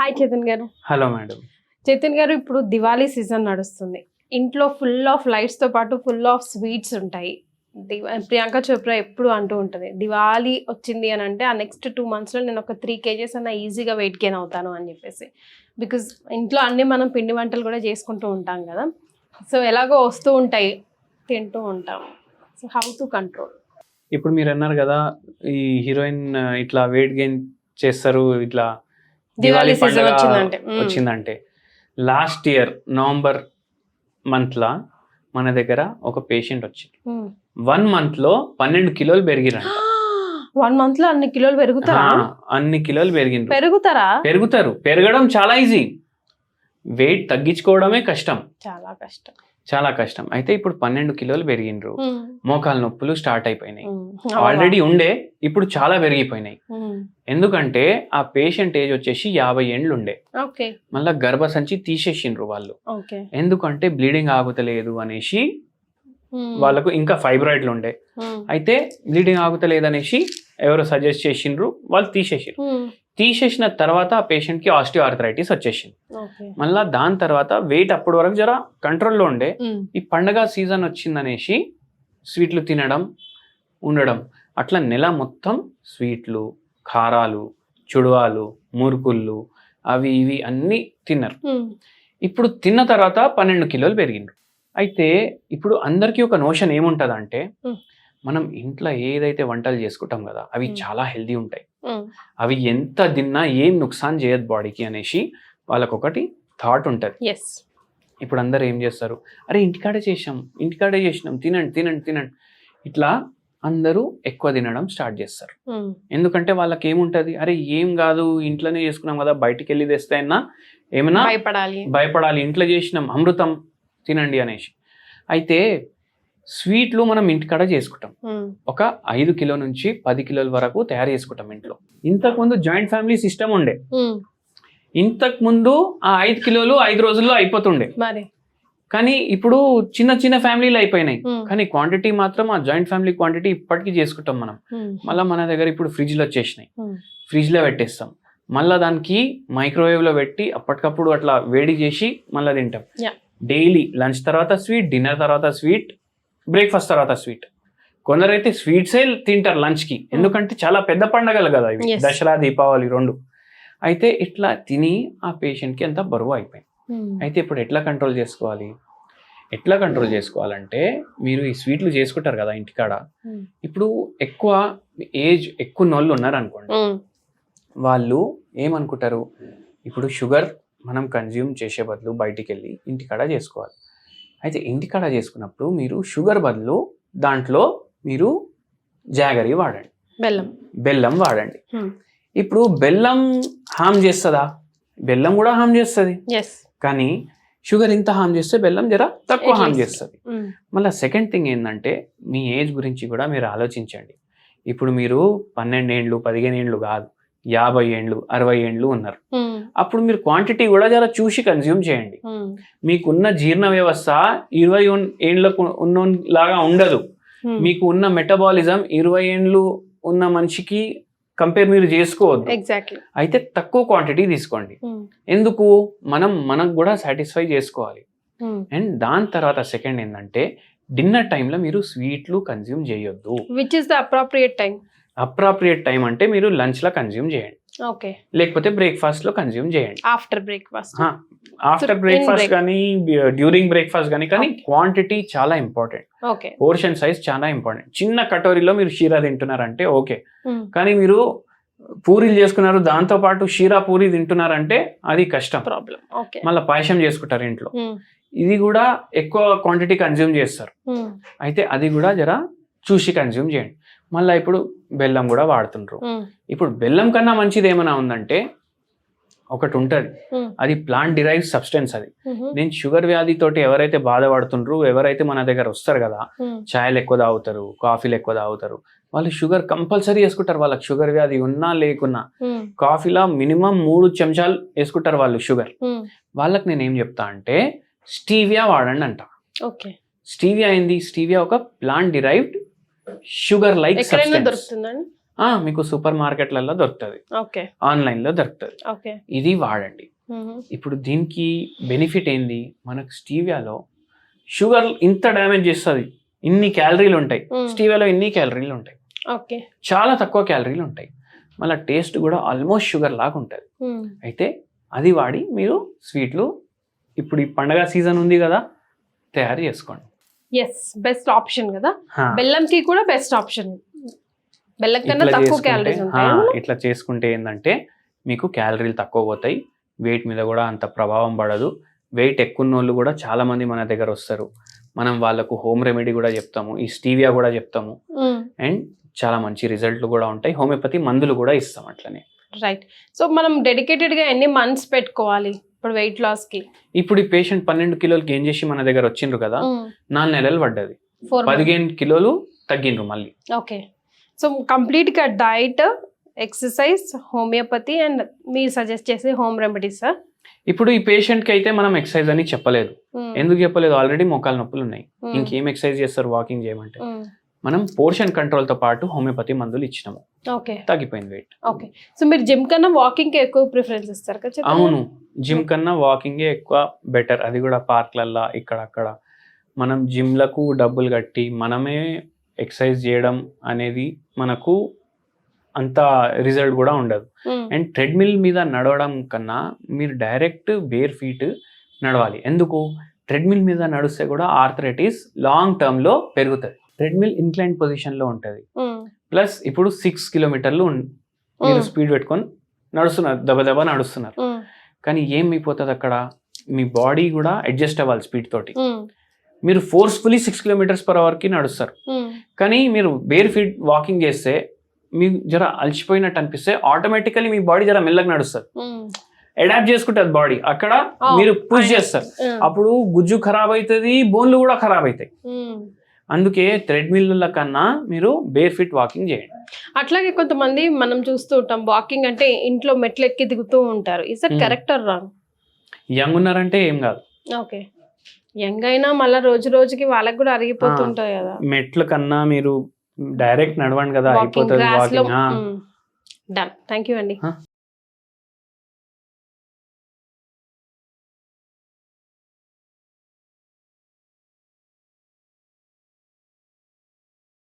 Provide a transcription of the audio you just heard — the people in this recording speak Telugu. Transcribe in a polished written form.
హాయ్ చేతన్ గారు. Hello madam. చేతన్ గారు, ఇప్పుడు దివాళీ సీజన్ నడుస్తుంది. ఇంట్లో ఫుల్ ఆఫ్ లైట్స్ తో పాటు ఫుల్ ఆఫ్ స్వీట్స్ ఉంటాయి. ప్రియాంక చోప్రా ఎప్పుడు అంటూ ఉంటుంది, దివాళీ వచ్చింది అని అంటే ఆ నెక్స్ట్ 2 months లో నేను ఒక 3 kgs అన్న ఈజీగా వెయిట్ గెయిన్ అవుతాను అని చెప్పేసి. బికాజ్ ఇంట్లో అన్ని మనం పిండి వంటలు కూడా చేసుకుంటూ ఉంటాం కదా, సో ఎలాగో వస్తూ ఉంటాయి, తింటూ ఉంటాం. So how to control? ఇప్పుడు మీరు అన్నారు కదా, ఈ హీరోయిన్ ఇట్లా వెయిట్ గెయిన్ చేస్తారు ఇట్లా దివాళీ దివాళీ సీజన్ పండుగ వచ్చిందంటే. వచ్చిందంటే. లాస్ట్ ఇయర్ నవంబర్ మంత్లో మన దగ్గర ఒక పేషెంట్ వచ్చింది. 1 month లో 12 కిలోలు పెరిగిరంట. 1 month లో అన్ని కిలోలు పెరుగుతారా? అన్ని కిలోలు పెరుగుతారా? పెరుగుతారు. పెరగడం చాలా ఈజీ, వెయిట్ తగ్గించుకోవడమే కష్టం, చాలా కష్టం, చాలా కష్టం. అయితే ఇప్పుడు 12 కిలోలు పెరిగిండ్రు. మోకాలు నొప్పులు స్టార్ట్ అయిపోయినాయి. ఆల్రెడీ ఉండే, ఇప్పుడు చాలా పెరిగిపోయినాయి. ఎందుకంటే ఆ పేషెంట్ ఏజ్ వచ్చేసి 50 ఏండ్లు ఉండే. మళ్ళా గర్భసంచి తీసేసిండ్రు వాళ్ళు. ఎందుకంటే బ్లీడింగ్ ఆగుతలేదు అనేసి వాళ్ళకు, ఇంకా ఫైబ్రాయిడ్లు ఉండే. అయితే బ్లీడింగ్ ఆగుతలేదు అనేసి ఎవరు సజెస్ట్ చేసిండ్రు, వాళ్ళు తీసేసిండ్రు. తీసేసిన తర్వాత ఆ పేషెంట్ కి ఆస్టియో ఆర్థరైటిస్ వచ్చేసింది. మళ్ళా దాని తర్వాత వెయిట్ అప్పటి వరకు జర కంట్రోల్లో ఉండే. ఈ పండగ సీజన్ వచ్చిందనేసి స్వీట్లు తినడం ఉండడం, అట్లా నెల మొత్తం స్వీట్లు, కారాలు, చుడువాలు, మురుకుళ్ళు, అవి ఇవి అన్నీ తిన్నారు. ఇప్పుడు తిన్న తర్వాత 12 కిలోలు పెరిగిండ్రు. అయితే ఇప్పుడు అందరికీ ఒక నోషన్ ఏముంటదంటే, మనం ఇంట్లో ఏదైతే వంటలు చేసుకుంటాం కదా, అవి చాలా హెల్దీ ఉంటాయి, అవి ఎంత తిన్నా ఏం నుక్సాన్ చేయదు బాడీకి అనేసి వాళ్ళకు ఒకటి థాట్ ఉంటుంది. ఇప్పుడు అందరు ఏం చేస్తారు, అరే ఇంటికాడే చేసినాం, తినండి. ఇట్లా అందరూ ఎక్కువ తినడం స్టార్ట్ చేస్తారు. ఎందుకంటే వాళ్ళకి ఏముంటది, అరే ఏం కాదు ఇంట్లోనే చేసుకున్నాం కదా, బయటికి వెళ్ళి తెస్తే అయినా ఏమైనా భయపడాలి, ఇంట్లో చేసినాం అమృతం తినండి అనేసి. అయితే స్వీట్లు మనం ఇంటికాడ చేసుకుంటాం, ఒక 5 కిలో నుంచి 10 కిలోల వరకు తయారు చేసుకుంటాం ఇంట్లో. ఇంతకుముందు జాయింట్ ఫ్యామిలీ సిస్టమ్ ఉండే. ఇంతకు ముందు ఆ 5 కిలోలు 5 రోజుల్లో అయిపోతుండే. కానీ ఇప్పుడు చిన్న చిన్న ఫ్యామిలీలు అయిపోయినాయి. కానీ క్వాంటిటీ మాత్రం ఆ జాయింట్ ఫ్యామిలీ క్వాంటిటీ ఇప్పటికీ చేసుకుంటాం మనం. మళ్ళీ మన దగ్గర ఇప్పుడు ఫ్రిడ్జ్లో వచ్చేసినాయి, ఫ్రిడ్జ్లో పెట్టేస్తాం. మళ్ళీ దానికి మైక్రోవేవ్లో పెట్టి అప్పటికప్పుడు అట్లా వేడి చేసి మళ్ళీ తింటాం. డైలీ లంచ్ తర్వాత స్వీట్, డిన్నర్ తర్వాత స్వీట్, బ్రేక్ఫాస్ట్ తర్వాత స్వీట్. కొందరైతే స్వీట్సే తింటారు లంచ్కి, ఎందుకంటే చాలా పెద్ద పండగలు కదా ఇవి, దసరా దీపావళి 2. అయితే ఇట్లా తిని ఆ పేషెంట్కి ఎంత బరువు అయిపోయింది. అయితే ఇప్పుడు ఎట్లా కంట్రోల్ చేసుకోవాలంటే, మీరు ఈ స్వీట్లు చేసుకుంటారు కదా ఇంటికాడ, ఇప్పుడు ఎక్కువ నోళ్ళు ఉన్నారు అనుకోండి, వాళ్ళు ఏమనుకుంటారు, ఇప్పుడు షుగర్ మనం కన్జ్యూమ్ చేసే బదులు బయటికి వెళ్ళి ఇంటికాడ చేసుకోవాలి. అయితే ఇంటికాడ చేసుకున్నప్పుడు మీరు షుగర్ బదులు దాంట్లో మీరు జాగరీ వాడండి, బెల్లం వాడండి. ఇప్పుడు బెల్లం హామ్ చేస్తుందా? బెల్లం కూడా హామ్ చేస్తుంది, కానీ షుగర్ ఇంత హామ్ చేస్తే బెల్లం జర తక్కువ హామ్ చేస్తుంది. మళ్ళీ సెకండ్ థింగ్ ఏంటంటే, మీ ఏజ్ గురించి కూడా మీరు ఆలోచించండి. ఇప్పుడు మీరు 12 ఏండ్లు 15 ఏండ్లు కాదు, 50 ఏండ్లు 60 ఏండ్లు ఉన్నారు. అప్పుడు మీరు క్వాంటిటీ కూడా జర చూసి కన్జ్యూమ్ చేయండి. మీకున్న జీర్ణ వ్యవస్థ 20 ఏండ్లకు ఉన్నలాగా ఉండదు. మీకు ఉన్న మెటబాలిజం 20 ఏండ్లు ఉన్న మనిషికి కంపేర్ మీరు చేసుకోవద్దు. అయితే తక్కువ క్వాంటిటీ తీసుకోండి. ఎందుకు, మనకు కూడా సాటిస్ఫై చేసుకోవాలి. అండ్ దాని తర్వాత సెకండ్ ఏంటంటే, డిన్నర్ టైంలో మీరు స్వీట్లు కన్జ్యూమ్ చేయొద్దు. Which is the appropriate time అంటే మీరు లంచ్ లో కన్జ్యూమ్ చేయండి, లేకపోతే బ్రేక్ఫాస్ట్ లో కన్జ్యూమ్ చేయండి. ఆఫ్టర్ బ్రేక్ఫాస్ట్ కానీ డ్యూరింగ్ బ్రేక్ఫాస్ట్ కానీ క్వాంటిటీ చాలా ఇంపార్టెంట్, పోర్షన్ సైజ్ చాలా ఇంపార్టెంట్. చిన్న కటోరీలో మీరు షీరా తింటున్నారంటే ఓకే, కానీ మీరు పూరీలు చేసుకున్నారు, దాంతో పాటు షీరా పూరి తింటున్నారంటే అది కష్టం, ప్రాబ్లం. మళ్ళీ పాయసం చేసుకుంటారు ఇంట్లో, ఇది కూడా ఎక్కువ క్వాంటిటీ కన్జ్యూమ్ చేస్తారు. అయితే అది కూడా జర చూసి కన్జ్యూమ్ చేయండి. మళ్ళీ ఇప్పుడు బెల్లం కూడా వాడుతుండ్రు. ఇప్పుడు బెల్లం కన్నా మంచిది ఏమైనా ఉందంటే ఒకటి ఉంటుంది, అది ప్లాంట్ డిరైవ్ సబ్స్టెన్స్. అది నేను షుగర్ వ్యాధితోటి ఎవరైతే బాధపడుతుండ్రు, ఎవరైతే మన దగ్గర వస్తారు కదా, ఛాయలు ఎక్కువ తాగుతారు, కాఫీలు ఎక్కువ తాగుతారు, వాళ్ళు షుగర్ కంపల్సరీ వేసుకుంటారు. వాళ్ళకి షుగర్ వ్యాధి ఉన్నా లేకున్నా కాఫీలో మినిమం 3 చెంచాలు వేసుకుంటారు వాళ్ళు షుగర్. వాళ్ళకి నేను ఏం చెప్తా అంటే, స్టీవియా వాడండి అంట. స్టీవియా ఏంది? స్టీవియా ఒక plant derived sugar like substance. మీకు సూపర్ మార్కెట్లలో దొరుకుతుంది, ఓకే ఆన్లైన్లో దొరుకుతుంది. ఓకే ఇది వాడండి. ఇప్పుడు దీనికి బెనిఫిట్ ఏంది, మనకు స్టీవియాలో షుగర్ ఇంత డ్యామేజ్ చేస్తుంది, ఇన్ని క్యాలరీలు ఉంటాయి. స్టీవియాలో ఇన్ని క్యాలరీలు ఉంటాయి, ఓకే చాలా తక్కువ క్యాలరీలు ఉంటాయి. మళ్ళీ టేస్ట్ కూడా ఆల్మోస్ట్ షుగర్ లాగా ఉంటుంది. అయితే అది వాడి మీరు స్వీట్లు ఇప్పుడు ఈ పండగ సీజన్ ఉంది కదా తయారు చేసుకోండి. ఎస్, బెస్ట్ ఆప్షన్ కదా. బెల్లం టీ కూడా బెస్ట్ ఆప్షన్. బెల్లం కన్నా ఇట్లా తక్కువ చేసుకుంటే- క్యాలరీస్ ఉంటాయి. ఇట్లా చేసుకుంటే ఏంటంటే మీకు క్యాలరీలు తక్కువ పోతాయి, వెయిట్ మీద కూడా అంత ప్రభావం పడదు. వెయిట్ ఎక్కువ వాళ్ళు కూడా చాలా మంది మన దగ్గర వస్తారు, మనం వాళ్ళకు హోమ్ రెమెడీ కూడా చెప్తాము, ఈ స్టీవియా కూడా చెప్తాము, అండ్ చాలా మంచి రిజల్ట్లు కూడా ఉంటాయి. హోమియోపతి మందులు కూడా ఇస్తాం అట్లనే. రైట్. సో మనం డెడికేటెడ్ గా ఎన్ని మంత్స్ పెట్టుకోవాలి ఇప్పుడు వెయిట్ లాస్ కి? ఇప్పుడు ఈ పేషెంట్ 12 కిలోలు గెయిన్ చేసి మన దగ్గర వచ్చిండ్రు కదా, 4 నెలలు పడ్డది, 4 15 కిలోలు తగ్గిండ్రు మళ్ళీ. ఓకే. సో కంప్లీట్ గా డైట్, ఎక్సర్సైజ్, హోమియోపతి అండ్ మీరు సజెస్ట్ చేసే హోమ్ రెమెడీస్ సార్? ఇప్పుడు ఈ పేషెంట్ కి అయితే మనం ఎక్సర్సైజ్ అని చెప్పలేదు. ఎందుకు చెప్పలేదు, ఆల్రెడీ మోకాలు నొప్పులు ఉన్నాయి, ఇంకేం ఎక్సర్సైజ్ చేస్తారు వాకింగ్ చేయమంటే. మనం పోర్షన్ కంట్రోల్ తో పాటు హోమియోపతి మందులు ఇచ్చినాము, ఓకే తగ్గిపోయింది వెయిట్. ఓకే. సో మీరు జిమ్ కన్నా వాకింగ్ కి ఎక్కువ ప్రిఫరెన్స్ ఇస్తారు కదా? అవును, జిమ్ కన్నా వాకింగ్ ఎక్కువ బెటర్. అది కూడా పార్క్లల్లో ఇక్కడ అక్కడ. మనం జిమ్లకు డబ్బులు కట్టి మనమే ఎక్సర్సైజ్ చేయడం అనేది మనకు అంత రిజల్ట్ కూడా ఉండదు. అండ్ ట్రెడ్మిల్ మీద నడవడం కన్నా మీరు డైరెక్ట్ బేర్ ఫీట్ నడవాలి. ఎందుకు, ట్రెడ్మిల్ మీద నడిస్తే కూడా ఆర్థరైటిస్ లాంగ్ టర్మ్ లో పెరుగుతుంది. ట్రెడ్మిల్ ఇన్క్లైన్ పొజిషన్ లో ఉంటుంది. ప్లస్ ఇప్పుడు 6 కిలోమీటర్లు మీరు స్పీడ్ పెట్టుకొని నడుస్తున్నారు, దబదబా నడుస్తున్నారు. కానీ ఏం అయిపోతుంది అక్కడ, మీ బాడీ కూడా అడ్జస్ట్ అవ్వాలి స్పీడ్ తోటి. మీరు ఫోర్స్ఫుల్లీ 6 కిలోమీటర్స్ పర్ అవర్ కి నడుస్తారు, కానీ మీరు బేర్ ఫీట్ వాకింగ్ చేస్తే మీకు జర అలసిపోయినట్టు అనిపిస్తే ఆటోమేటికలీ మీ బాడీ జర మెల్లగా నడుస్తుంది, అడాప్ట్ చేసుకుంటుంది బాడీ. అక్కడ మీరు పుష్ చేస్తారు, అప్పుడు గుజ్జు ఖరాబ్ అవుతుంది, బోన్లు కూడా ఖరాబ్ అవుతాయి. అందుకే థ్రెడ్మిల్ల కన్నా మీరు బేర్ ఫీట్ వాకింగ్ చేయండి. అట్లాగే కొంతమంది మనం చూస్తూ ఉంటాం, వాకింగ్ అంటే ఇంట్లో మెట్లు ఎక్కి దిగుతూ ఉంటారు. Is that correct or wrong? Young ఉన్నారంటే ఏం కాదు, ఓకే. యంగ్ అయినా మళ్ళీ రోజు రోజుకి వాళ్ళకి కూడా అరిగిపోతుంటాయి కదా. మెట్ల కన్నా మీరు డైరెక్ట్ నడవండి కదా, అయిపోతుంది వాకింగ్. డన్. థ్యాంక్ యూ అండి.